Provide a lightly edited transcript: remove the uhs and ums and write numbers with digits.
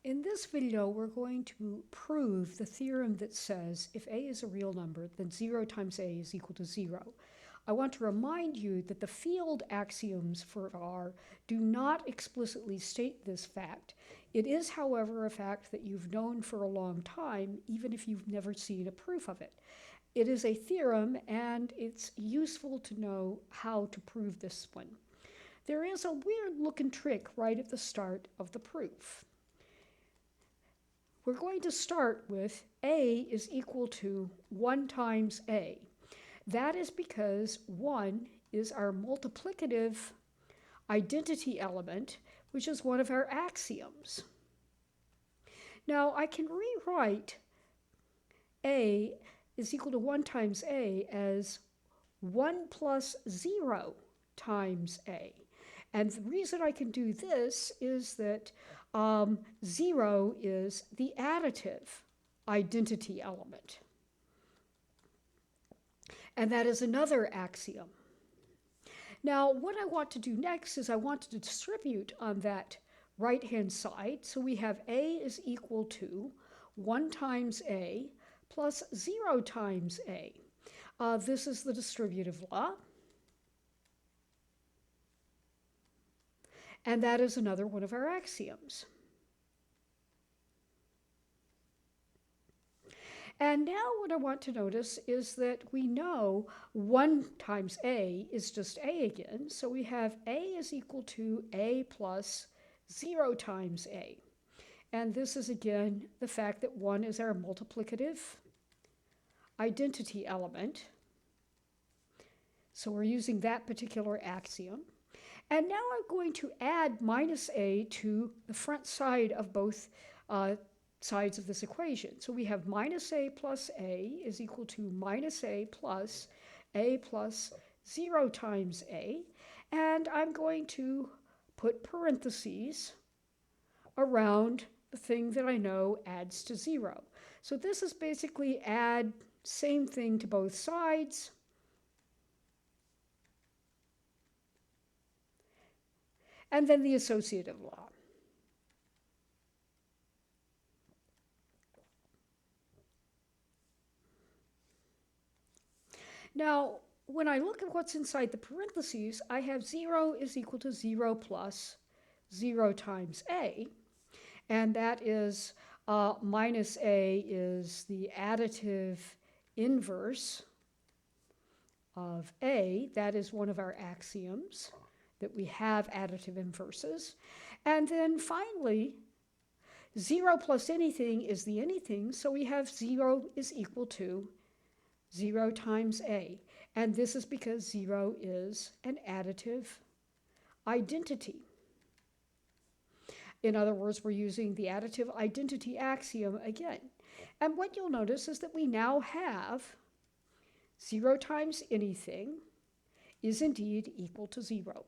In this video, we're going to prove the theorem that says if a is a real number, then 0 times a is equal to 0. I want to remind you that the field axioms for R do not explicitly state this fact. It is, however, a fact that you've known for a long time, even if you've never seen a proof of it. It is a theorem, and it's useful to know how to prove this one. There is a weird-looking trick right at the start of the proof. We're going to start with a is equal to 1 times a. That is because 1 is our multiplicative identity element, which is one of our axioms. Now, I can rewrite a is equal to 1 times a as 1 plus 0 times a. And the reason I can do this is that 0 is the additive identity element. And that is another axiom. Now, what I want to do next is I want to distribute on that right-hand side. So we have a is equal to 1 times a plus 0 times a. This is the distributive law. And that is another one of our axioms. And now what I want to notice is that we know 1 times a is just a again. So we have a is equal to a plus 0 times a. And this is, again, the fact that 1 is our multiplicative identity element. So we're using that particular axiom. And now I'm going to add minus a to the front side of both sides of this equation. So we have minus a plus a is equal to minus a plus 0 times a. And I'm going to put parentheses around the thing that I know adds to 0. So this is basically add same thing to both sides. And then the associative law. Now, when I look at what's inside the parentheses, I have 0 is equal to 0 plus 0 times a. And that is minus a is the additive inverse of a. That is one of our axioms, that we have additive inverses. And then finally, 0 plus anything is the anything, so we have 0 is equal to 0 times a. And this is because 0 is an additive identity. In other words, we're using the additive identity axiom again. And what you'll notice is that we now have 0 times anything is indeed equal to 0.